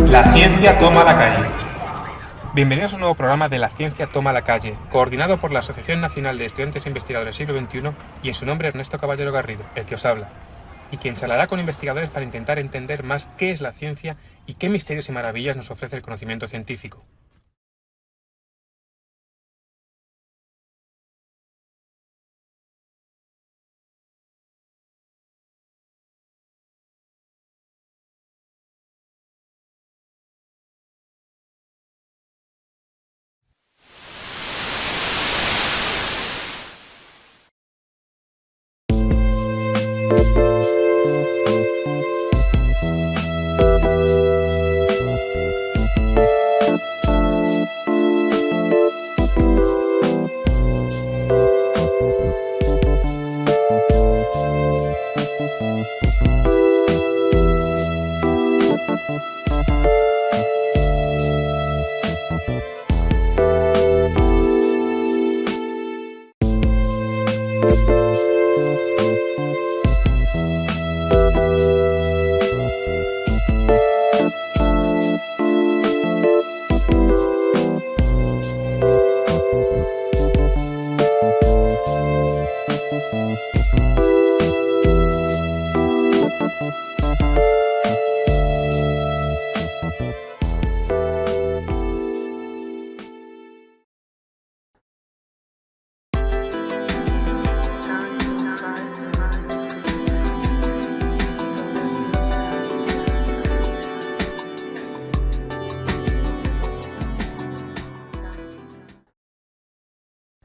La ciencia toma la calle. Bienvenidos a un nuevo programa de La ciencia toma la calle, coordinado por la Asociación Nacional de Estudiantes e Investigadores del Siglo XXI y en su nombre Ernesto Caballero Garrido, el que os habla, y quien charlará con investigadores para intentar entender más qué es la ciencia y qué misterios y maravillas nos ofrece el conocimiento científico.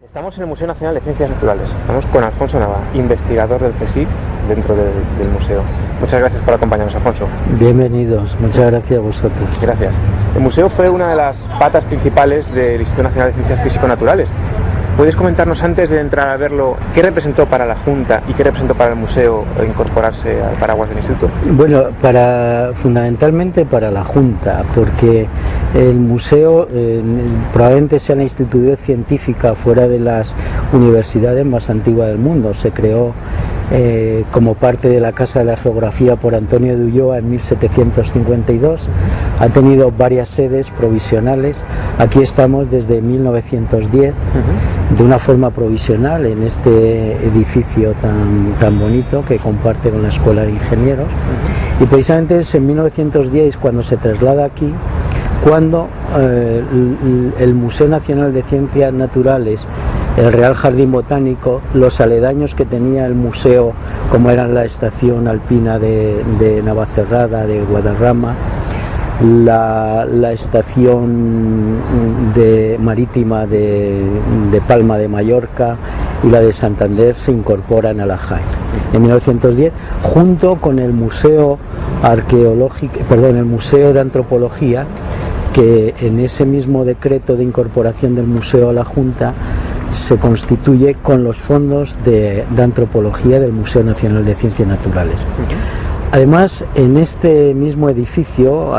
Estamos en el Museo Nacional de Ciencias Naturales. Estamos con Alfonso Nava, investigador del CSIC dentro del museo. Muchas gracias por acompañarnos, Alfonso. Bienvenidos, muchas gracias a vosotros. Gracias. El museo fue una de las patas principales del Instituto Nacional de Ciencias Físico-Naturales. ¿Puedes comentarnos, antes de entrar a verlo, qué representó para la Junta y qué representó para el museo incorporarse al paraguas del instituto? Bueno, fundamentalmente para la Junta, porque el museo probablemente sea la institución científica fuera de las universidades más antiguas del mundo. Se creó como parte de la Casa de la Geografía por Antonio de Ulloa en 1752. Ha tenido varias sedes provisionales. Aquí estamos desde 1910, de una forma provisional, en este edificio tan bonito que comparte con la Escuela de Ingenieros. Y precisamente es en 1910 cuando se traslada aquí, cuando el Museo Nacional de Ciencias Naturales, el Real Jardín Botánico, los aledaños que tenía el museo, como eran la estación alpina de Navacerrada, de Guadarrama, la estación marítima de Palma de Mallorca y la de Santander, se incorporan a la JAE en 1910, junto con el Museo el Museo de Antropología, que en ese mismo decreto de incorporación del museo a la Junta se constituye con los fondos de antropología del Museo Nacional de Ciencias Naturales. Además, en este mismo edificio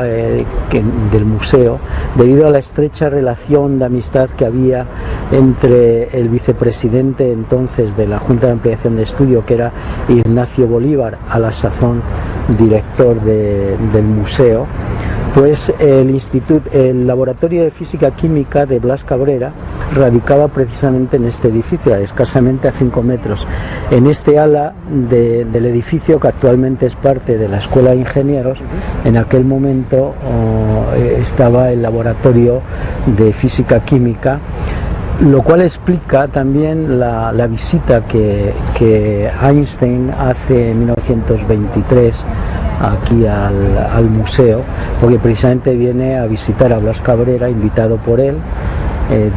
del museo, debido a la estrecha relación de amistad que había entre el vicepresidente entonces de la Junta de Ampliación de Estudio, que era Ignacio Bolívar, a la sazón director del museo, pues el Laboratorio de Física Química de Blas Cabrera radicaba precisamente en este edificio, escasamente a 5 metros, en este ala del edificio que actualmente es parte de la Escuela de Ingenieros. En aquel momento estaba el Laboratorio de Física Química, lo cual explica también la visita que Einstein hace en 1923 aquí al museo, porque precisamente viene a visitar a Blas Cabrera, invitado por él.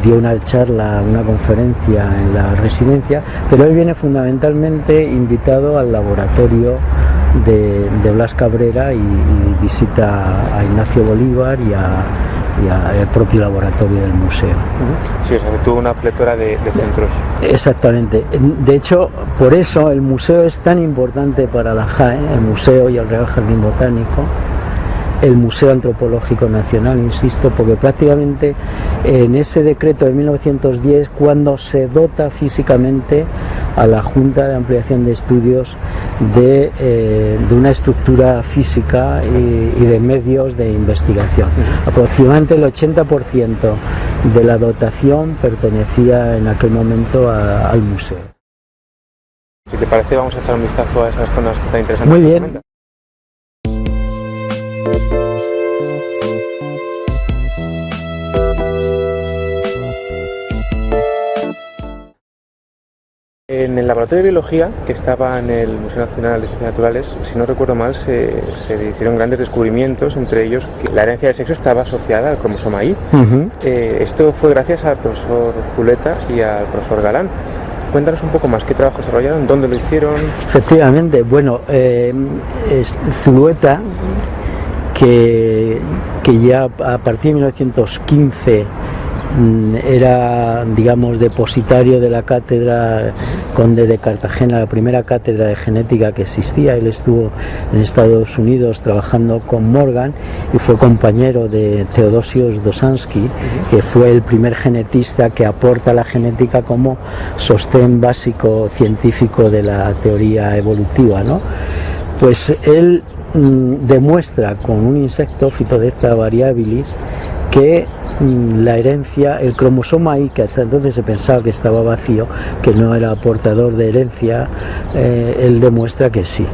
Dio una charla, una conferencia en la residencia, pero él viene fundamentalmente invitado al laboratorio de Blas Cabrera y visita a Ignacio Bolívar y al propio laboratorio del museo. Sí, o sea, que tuvo una pletora de centros. Exactamente. De hecho, por eso el museo es tan importante para la JAE, el museo y el Real Jardín Botánico, el Museo Antropológico Nacional, insisto, porque prácticamente en ese decreto de 1910 cuando se dota físicamente a la Junta de Ampliación de Estudios de una estructura física y de medios de investigación. Aproximadamente el 80% de la dotación pertenecía en aquel momento al museo. Si te parece, vamos a echar un vistazo a esas zonas que están interesantes. Muy bien. En el laboratorio de biología, que estaba en el Museo Nacional de Ciencias Naturales, si no recuerdo mal, se hicieron grandes descubrimientos, entre ellos que la herencia del sexo estaba asociada al cromosoma Y. Esto fue gracias al profesor Zuleta y al profesor Galán. Cuéntanos un poco más, ¿qué trabajo desarrollaron? ¿Dónde lo hicieron? Efectivamente, bueno, Zulueta, que ya a partir de 1915 era, digamos, depositario de la cátedra Conde de Cartagena, la primera cátedra de genética que existía. Él estuvo en Estados Unidos trabajando con Morgan y fue compañero de Theodosius Dosansky, que fue el primer genetista que aporta la genética como sostén básico científico de la teoría evolutiva, ¿no? Pues él demuestra con un insecto, Phytodecta variabilis, que la herencia, el cromosoma Y, que hasta entonces se pensaba que estaba vacío, que no era portador de herencia, él demuestra que sí.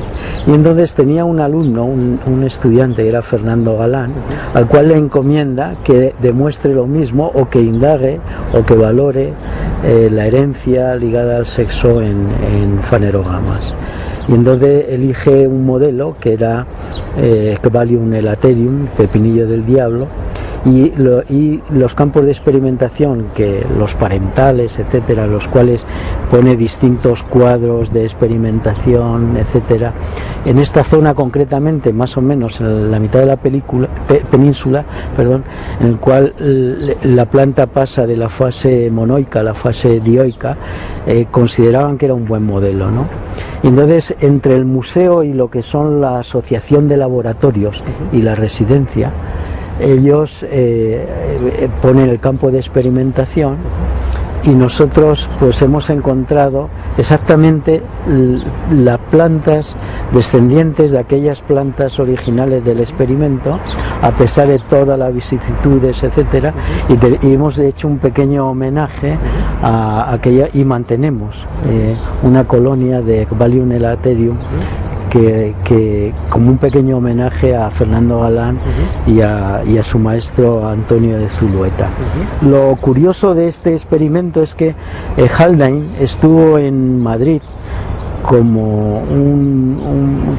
Y entonces tenía un alumno, un estudiante, que era Fernando Galán, al cual le encomienda que demuestre lo mismo o que indague o que valore la herencia ligada al sexo en fanerogamas. Y entonces elige un modelo que era Ecvalium elaterium, pepinillo del diablo, y los campos de experimentación, que los parentales, etcétera, los cuales pone distintos cuadros de experimentación, etcétera, en esta zona concretamente, más o menos en la mitad de la península, en el cual la planta pasa de la fase monoica a la fase dioica, consideraban que era un buen modelo, ¿no? Y entonces, entre el museo y lo que son la asociación de laboratorios y la residencia, ellos ponen el campo de experimentación y nosotros pues hemos encontrado exactamente las plantas descendientes de aquellas plantas originales del experimento, a pesar de todas las vicisitudes, etcétera, y hemos hecho un pequeño homenaje a aquella, y mantenemos una colonia de Ecvalium elaterium que como un pequeño homenaje a Fernando Galán y a su maestro Antonio de Zulueta. Lo curioso de este experimento es que Haldane estuvo en Madrid como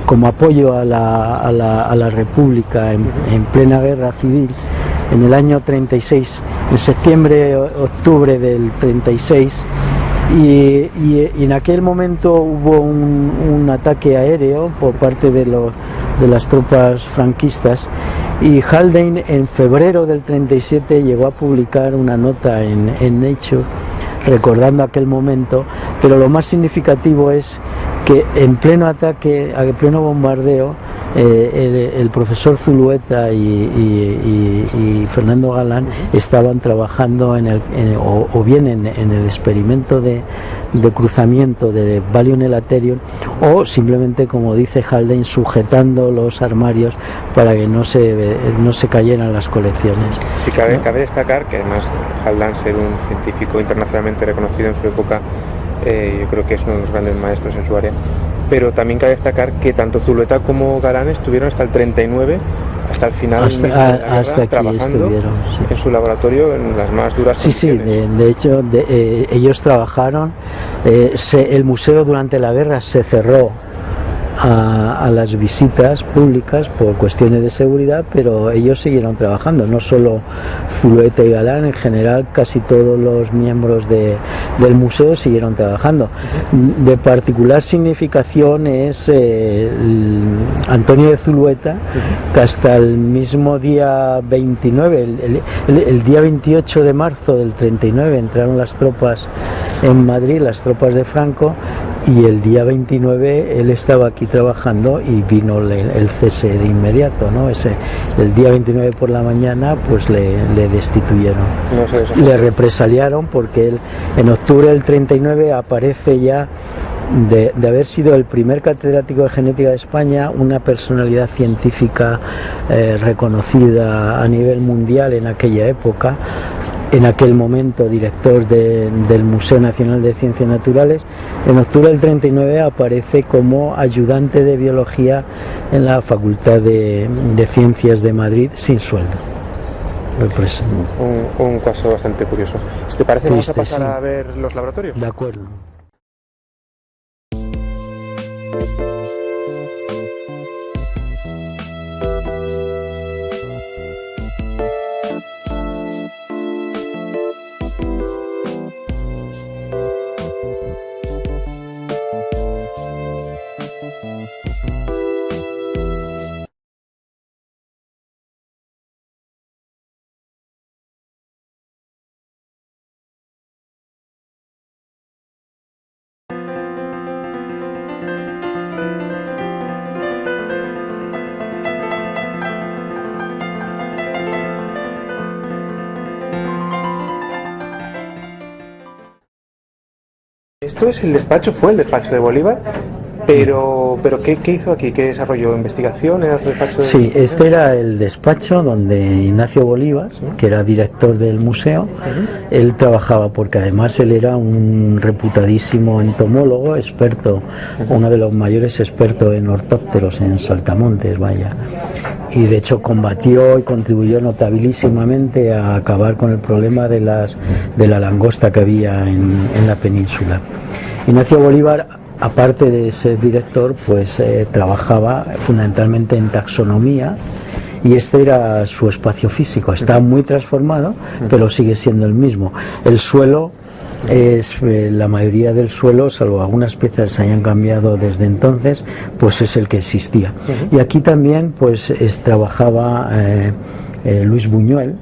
como apoyo a la República en plena guerra civil en el año 36, en septiembre-octubre del 36. Y en aquel momento hubo un ataque aéreo por parte de las tropas franquistas, y Haldane en febrero del 37 llegó a publicar una nota en Nature recordando aquel momento, pero lo más significativo es que en pleno ataque, en pleno bombardeo, el profesor Zulueta y Fernando Galán estaban trabajando en el experimento de cruzamiento de Valium elaterium, o simplemente, como dice Haldane, sujetando los armarios para que no se cayeran las colecciones. Sí, cabe destacar que además Haldane, ser un científico internacionalmente reconocido en su época, yo creo que es uno de los grandes maestros en su área, pero también cabe destacar que tanto Zulueta como Galán estuvieron hasta el 39, hasta el final hasta trabajando en su laboratorio en las más duras condiciones. Sí, de hecho ellos trabajaron, el museo durante la guerra se cerró a las visitas públicas por cuestiones de seguridad, pero ellos siguieron trabajando, no solo Zulueta y Galán, en general casi todos los miembros del museo siguieron trabajando. De particular significación es Antonio de Zulueta, que hasta el mismo día 29, el día 28 de marzo del 39 entraron las tropas en Madrid, las tropas de Franco, y el día 29 él estaba aquí trabajando y vino el cese de inmediato, ¿no? El día 29 por la mañana pues le destituyeron, le represaliaron, porque él en octubre del 39 aparece ya de haber sido el primer catedrático de genética de España, una personalidad científica reconocida a nivel mundial en aquella época. En aquel momento director del Museo Nacional de Ciencias Naturales. En octubre del 39 aparece como ayudante de biología en la Facultad de Ciencias de Madrid sin sueldo. Pues, un caso bastante curioso. Si te parece, vamos a pasar a ver los laboratorios. De acuerdo. Esto es el despacho, fue el despacho de Bolívar, pero ¿qué hizo aquí? ¿Qué desarrolló? ¿Investigación? ¿Era el despacho de... Sí, este era el despacho donde Ignacio Bolívar, que era director del museo, él trabajaba, porque además él era un reputadísimo entomólogo, experto, uno de los mayores expertos en ortópteros, en saltamontes, vaya. Y de hecho combatió y contribuyó notabilísimamente a acabar con el problema de la langosta que había en la península. Ignacio Bolívar, aparte de ser director, pues trabajaba fundamentalmente en taxonomía, y este era su espacio físico. Está muy transformado, pero sigue siendo el mismo. El suelo es la mayoría del suelo, salvo algunas piezas se hayan cambiado desde entonces, pues es el que existía. Y aquí también pues trabajaba Luis Buñuel,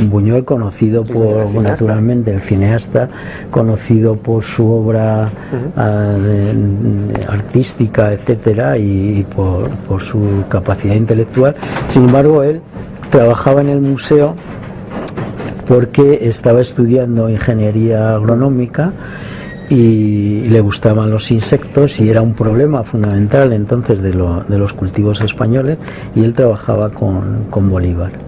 Buñuel conocido por, naturalmente, el cineasta, conocido por su obra artística, etcétera, y por su capacidad intelectual. Sin embargo, él trabajaba en el museo porque estaba estudiando ingeniería agronómica y le gustaban los insectos, y era un problema fundamental entonces de los cultivos españoles, y él trabajaba con Bolívar.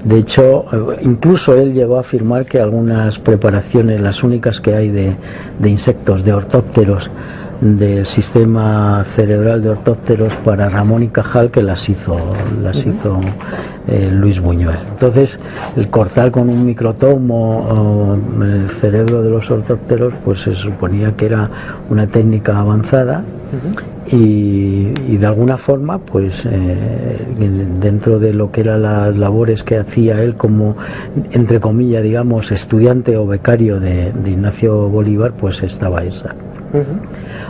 De hecho, incluso él llegó a afirmar que algunas preparaciones, las únicas que hay de insectos, de ortópteros, del sistema cerebral de ortópteros para Ramón y Cajal, que las hizo Luis Buñuel. Entonces, el cortar con un microtomo el cerebro de los ortópteros, pues se suponía que era una técnica avanzada, y de alguna forma, pues dentro de lo que eran las labores que hacía él como, entre comillas, digamos, estudiante o becario de Ignacio Bolívar, pues estaba esa.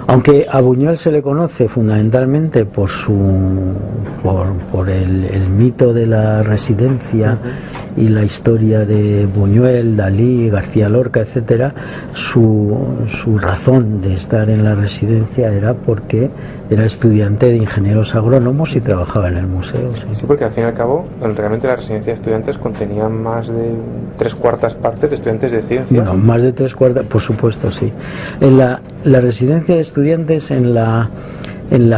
Aunque a Buñuel se le conoce fundamentalmente por el mito de la residencia y la historia de Buñuel, Dalí, García Lorca, etcétera, su razón de estar en la residencia era porque era estudiante de ingenieros agrónomos y trabajaba en el museo. Sí, porque al fin y al cabo, realmente la residencia de estudiantes contenía más de 3/4 partes de estudiantes de ciencia. Bueno, más de 3/4, por supuesto, sí. En la residencia de estudiantes, en la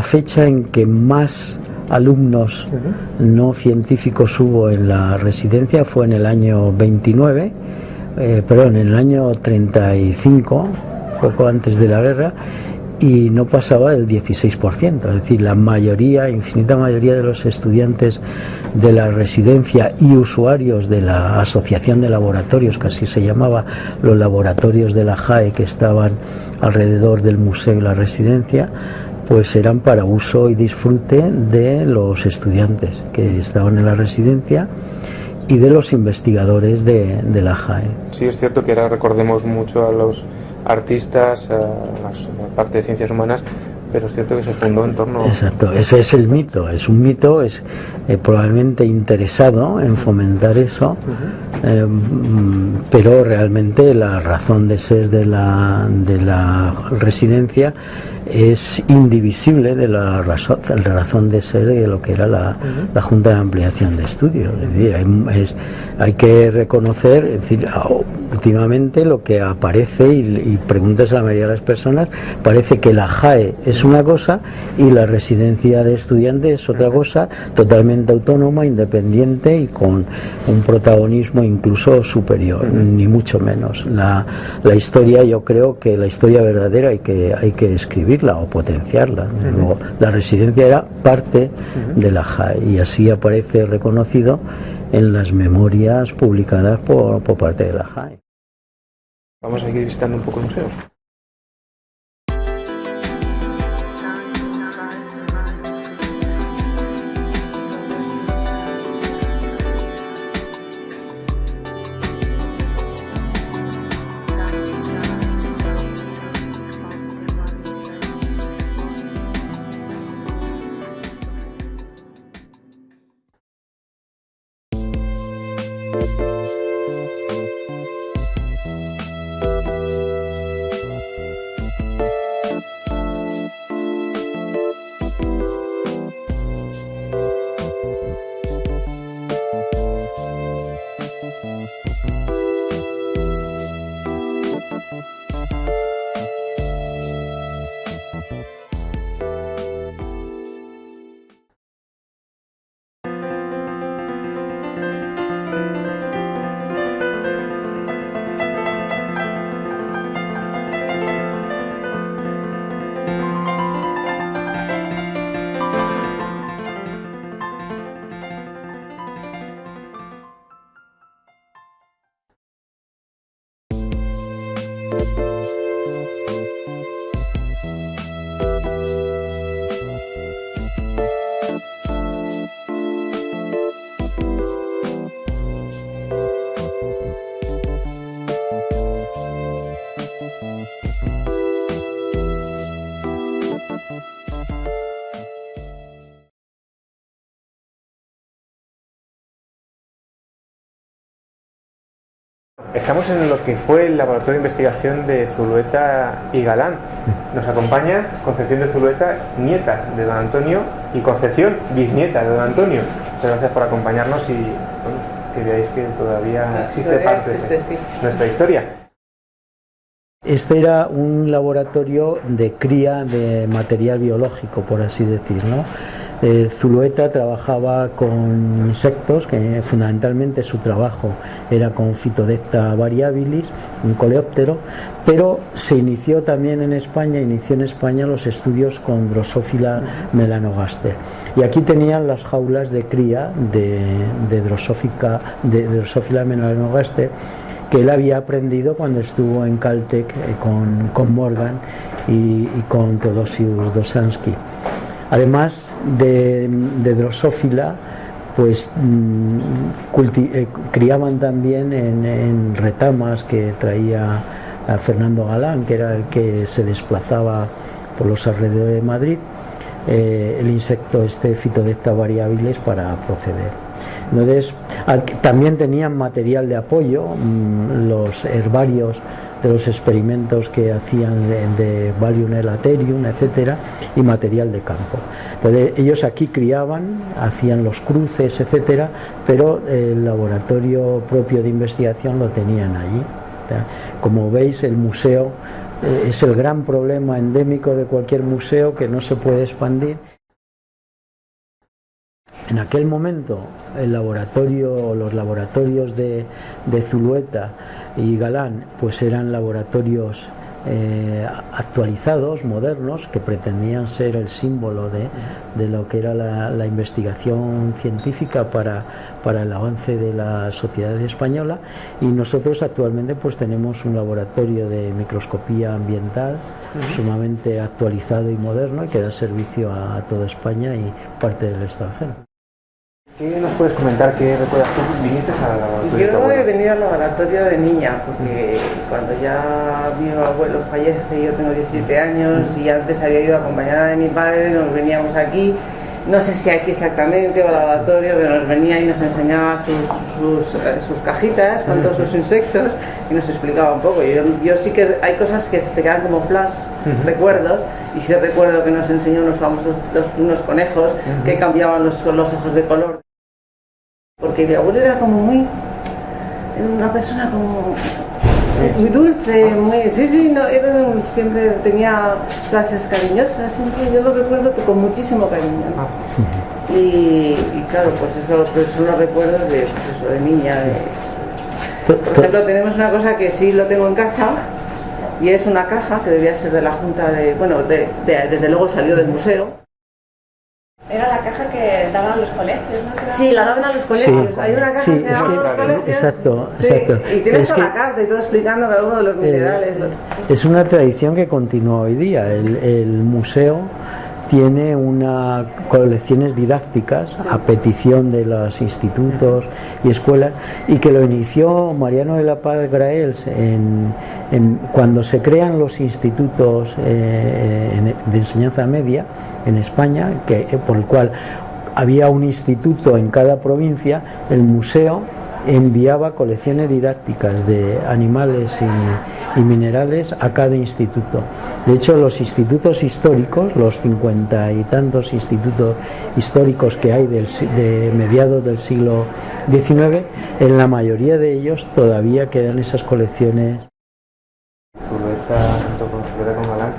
fecha en que más alumnos no científicos hubo en la residencia fue en el año 29, en el año 35, poco antes de la guerra, y no pasaba del 16%, es decir, la mayoría, infinita mayoría de los estudiantes de la residencia y usuarios de la asociación de laboratorios, que así se llamaba, los laboratorios de la JAE que estaban alrededor del museo y la residencia, pues eran para uso y disfrute de los estudiantes que estaban en la residencia y de los investigadores de la JAE. Sí, es cierto que ahora recordemos mucho a los artistas, a la parte de ciencias humanas, pero es cierto que se fundó en torno... Exacto, ese es el mito, es un mito, es probablemente interesado en fomentar eso, pero realmente la razón de ser de la residencia es indivisible de la razón de ser de lo que era la Junta de Ampliación de Estudios. Es decir, hay que reconocer, es decir, últimamente lo que aparece, y preguntas a la mayoría de las personas, parece que la JAE es una cosa y la residencia de estudiantes es otra cosa, totalmente autónoma, independiente y con un protagonismo incluso superior, ni mucho menos. La historia, yo creo que la historia verdadera hay que escribirla o potenciarla. Luego, la residencia era parte de la JAE y así aparece reconocido en las memorias publicadas por parte de la JAE. Vamos a seguir visitando un poco el museo. Estamos en lo que fue el laboratorio de investigación de Zulueta y Galán. Nos acompaña Concepción de Zulueta, nieta de don Antonio, y Concepción, bisnieta de don Antonio. Muchas gracias por acompañarnos y que veáis que todavía existe parte de nuestra historia. Este era un laboratorio de cría de material biológico, por así decirlo. Zulueta trabajaba con insectos, que fundamentalmente su trabajo era con Phytodecta variabilis, un coleóptero, pero se inició también en España, los estudios con Drosophila melanogaster. Y aquí tenían las jaulas de cría de Drosophila melanogaster, que él había aprendido cuando estuvo en Caltech con Morgan y con Teodosius Dosansky. Además de Drosophila, pues criaban también en retamas que traía a Fernando Galán, que era el que se desplazaba por los alrededores de Madrid, el insecto Phytodecta variabilis para proceder. Entonces, también tenían material de apoyo, los herbarios de los experimentos que hacían de Valium elaterium, etcétera, y material de campo. Entonces, ellos aquí criaban, hacían los cruces, etcétera, pero el laboratorio propio de investigación lo tenían allí. Como veis, el museo es el gran problema endémico de cualquier museo, que no se puede expandir. En aquel momento los laboratorios de Zulueta y Galán pues eran laboratorios actualizados, modernos, que pretendían ser el símbolo de lo que era la investigación científica para el avance de la sociedad española. Y nosotros actualmente pues tenemos un laboratorio de microscopía ambiental sumamente actualizado y moderno, y que da servicio a toda España y parte del extranjero. ¿Qué nos puedes comentar? ¿Qué recuerdas tú? ¿Viniste al laboratorio? Yo he venido al laboratorio de niña, porque cuando ya mi abuelo fallece, yo tengo 17 años y antes había ido acompañada de mi padre, nos veníamos aquí no sé si aquí exactamente o laboratorio, pero nos venía y nos enseñaba sus cajitas con todos sus insectos y nos explicaba un poco. Yo sí que hay cosas que se te quedan como flash, recuerdos, y sí recuerdo que nos enseñó unos famosos unos conejos que cambiaban los ojos de color. Porque mi abuelo era como una persona como muy dulce, siempre tenía frases cariñosas, siempre, yo lo recuerdo con muchísimo cariño. Y claro, pues eso son los recuerdos de niña. Por ejemplo, tenemos una cosa que sí lo tengo en casa, y es una caja que debía ser de la Junta desde luego salió del museo. Era la caja que daban a los colegios, ¿no? Sí, la daban a los colegios. Sí, hay una caja que daban a los colegios. Exacto. Y tienes toda la carta y todo explicando cada uno de los minerales. Es una tradición que continúa hoy día. El museo tiene colecciones didácticas a petición de los institutos y escuelas, y que lo inició Mariano de la Paz Graells cuando se crean los institutos de enseñanza media en España, por el cual había un instituto en cada provincia. El museo enviaba colecciones didácticas de animales y minerales a cada instituto. De hecho, los institutos históricos, los 50 y tantos institutos históricos que hay de mediados del siglo XIX, en la mayoría de ellos todavía quedan esas colecciones. Zulueta, junto con Zulueta con Galán,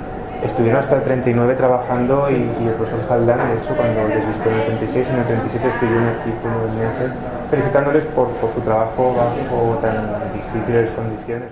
estuvieron hasta el 39 trabajando, y el profesor Jaldán, eso cuando les visitó en el 36, en el 37 escribió un artículo en mensaje felicitándoles por su trabajo bajo tan difíciles condiciones.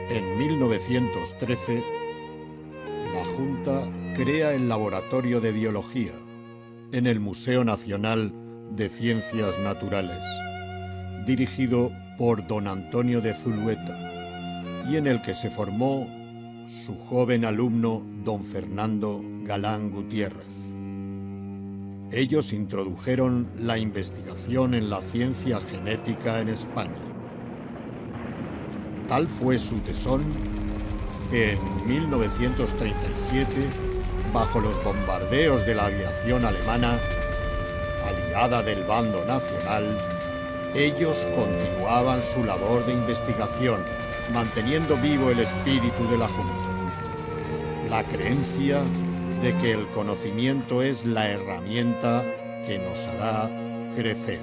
En 1913, la Junta crea el Laboratorio de Biología en el Museo Nacional de Ciencias Naturales, dirigido por don Antonio de Zulueta, y en el que se formó su joven alumno don Fernando Galán Gutiérrez. Ellos introdujeron la investigación en la ciencia genética en España. Tal fue su tesón que en 1937, bajo los bombardeos de la aviación alemana, aliada del bando nacional, ellos continuaban su labor de investigación, manteniendo vivo el espíritu de la Junta, la creencia de que el conocimiento es la herramienta que nos hará crecer.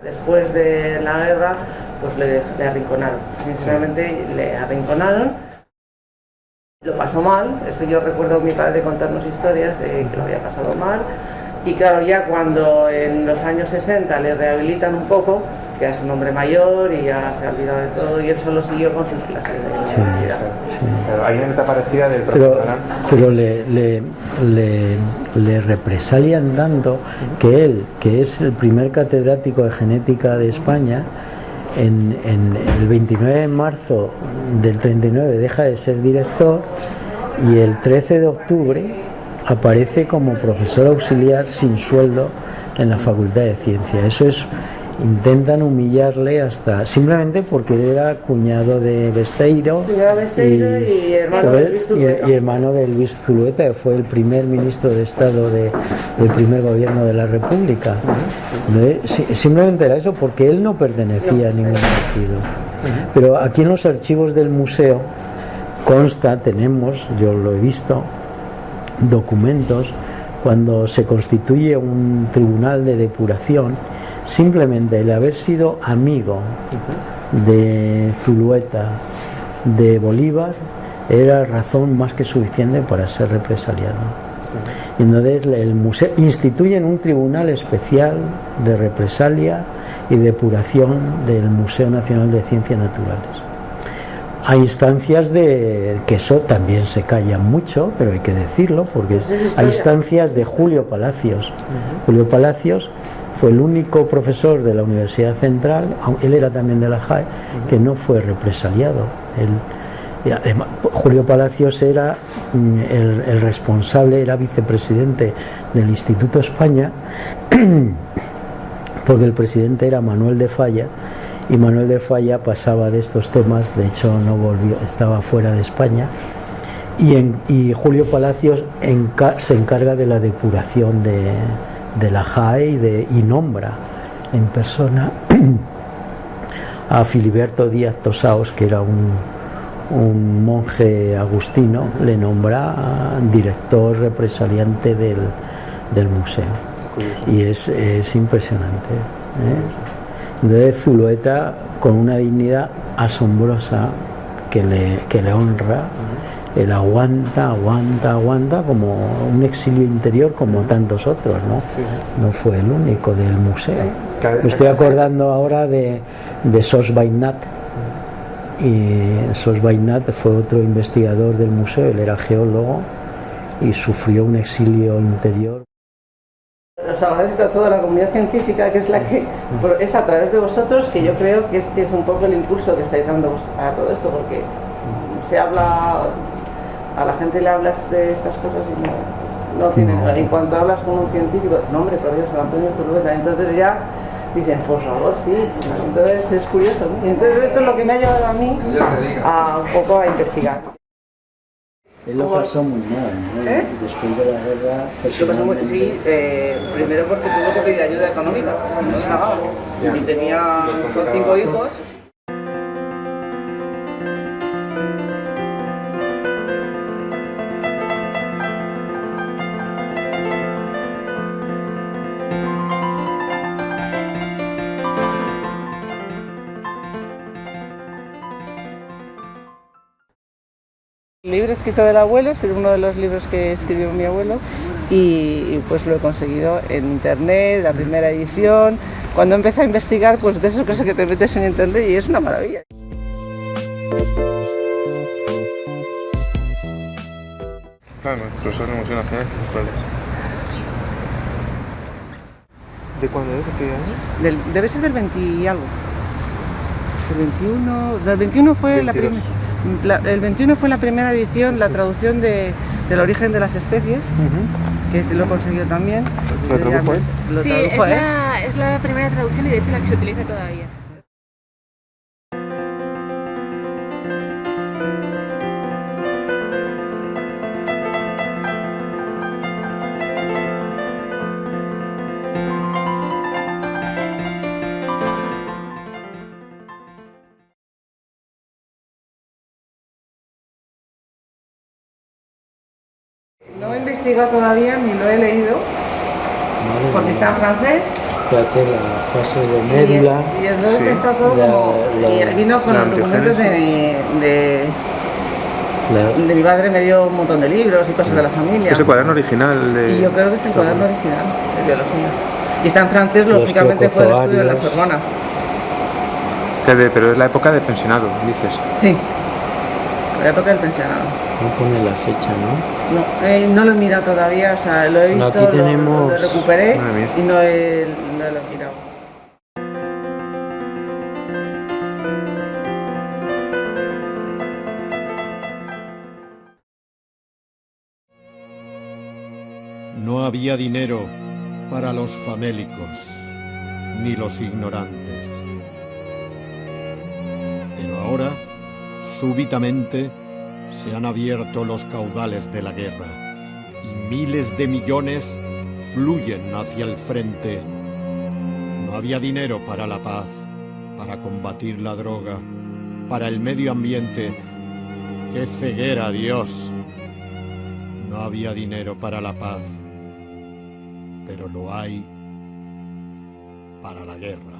Después de la guerra, pues le arrinconaron. Sinceramente, le arrinconaron. Lo pasó mal, eso yo recuerdo a mi padre contarnos historias de que lo había pasado mal. Y claro, ya cuando en los años 60 le rehabilitan un poco, que es un hombre mayor y ya se ha olvidado de todo, y él solo siguió con sus clases de la universidad. Sí. Pero hay una parecida del profesor. Pero le represalian dando que él, que es el primer catedrático de genética de España, en el 29 de marzo del 39 deja de ser director y el 13 de octubre aparece como profesor auxiliar sin sueldo en la Facultad de Ciencias. Eso es, intentan humillarle hasta simplemente porque él era cuñado de Besteiro, y hermano de Luis Zulueta, que fue el primer ministro de Estado del primer gobierno de la República. Simplemente era eso, porque él no pertenecía a ningún partido. Pero aquí en los archivos del museo consta, tenemos, yo lo he visto, documentos cuando se constituye un tribunal de depuración. Simplemente el haber sido amigo de Zulueta, de Bolívar, era razón más que suficiente para ser represaliado. Sí. Entonces el museo instituyen un tribunal especial de represalia y depuración del Museo Nacional de Ciencias Naturales. A instancias de que eso también se calla mucho, pero hay que decirlo, porque a instancias de Julio Palacios. Julio Palacios fue el único profesor de la Universidad Central, él era también de la JAE, que no fue represaliado. Además, Julio Palacios era el responsable, era vicepresidente del Instituto España, porque el presidente era Manuel de Falla, y Manuel de Falla pasaba de estos temas, de hecho no volvió, estaba fuera de España, y Julio Palacios se encarga de la depuración de la JAE y nombra en persona a Filiberto Díaz Tosaos, que era un monje agustino, le nombra director represaliante del museo. Y es impresionante, ¿eh? De Zulueta, con una dignidad asombrosa que le honra, él aguanta como un exilio interior como tantos otros, ¿no? No fue el único del museo. Me estoy acordando ahora de Sos Bainat, y Sos Bainat fue otro investigador del museo, él era geólogo y sufrió un exilio interior. Os agradezco a toda la comunidad científica, que es la que es a través de vosotros, que yo creo que es un poco el impulso que estáis dando a todo esto, porque se habla, a la gente le hablas de estas cosas y no tienen. En cuanto hablas con un científico, no hombre, por Dios, Antonio Zulueta, entonces ya dicen, por favor, sí, entonces es curioso, ¿no? Y entonces esto es lo que me ha llevado a mí a un poco a investigar. Él lo pasó muy mal, ¿no? Después de la guerra. Lo pasó muy, sí, primero porque tuvo que pedir ayuda económica, no se pagaba. Y tenía 5 hijos. El libro escrito del abuelo es uno de los libros que escribió mi abuelo y pues lo he conseguido en internet, la primera edición. Cuando empecé a investigar, pues de esas cosas que te metes en internet y es una maravilla. Claro, nuestro profesor del Museo Nacional, ¿cuál es? ¿De cuándo es? ¿De qué año? Debe ser del 20 y algo. Del 21 fue 22. El 21 fue la primera edición, la traducción del origen de las especies, que lo he conseguido también. ¿Lo tradujo él? Sí, tradujo él. Es la primera traducción y de hecho la que se utiliza todavía. No investigado todavía ni lo he leído, Madre porque mía. está en francés. Fíjate la fase de Nérula. Y entonces Sí. está todo La- como... la- y vino con la los documentos de mi padre, me dio un montón de libros y cosas de la familia. Es el cuaderno original de... Y yo creo que es el cuaderno original de biología. Y está en francés, lógicamente fue el estudio de la clocozoarios. Sorbona. Pero es la época de pensionado, dices. Sí, la época del pensionado. No pone la fecha, ¿no? No lo he mirado todavía, o sea, lo he No, visto, aquí tenemos- lo recuperé Madre mía. y no lo he mirado. No había dinero para los famélicos ni los ignorantes. Pero ahora, súbitamente, se han abierto los caudales de la guerra y miles de millones fluyen hacia el frente. No había dinero para la paz, para combatir la droga, para el medio ambiente. ¡Qué ceguera, Dios! No había dinero para la paz, pero lo hay para la guerra.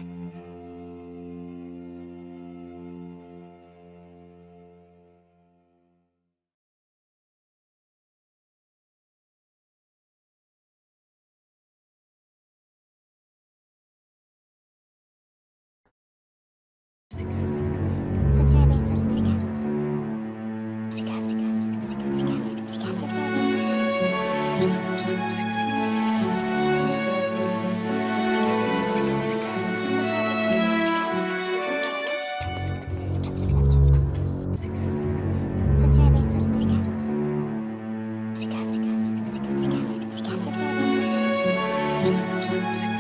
Musical.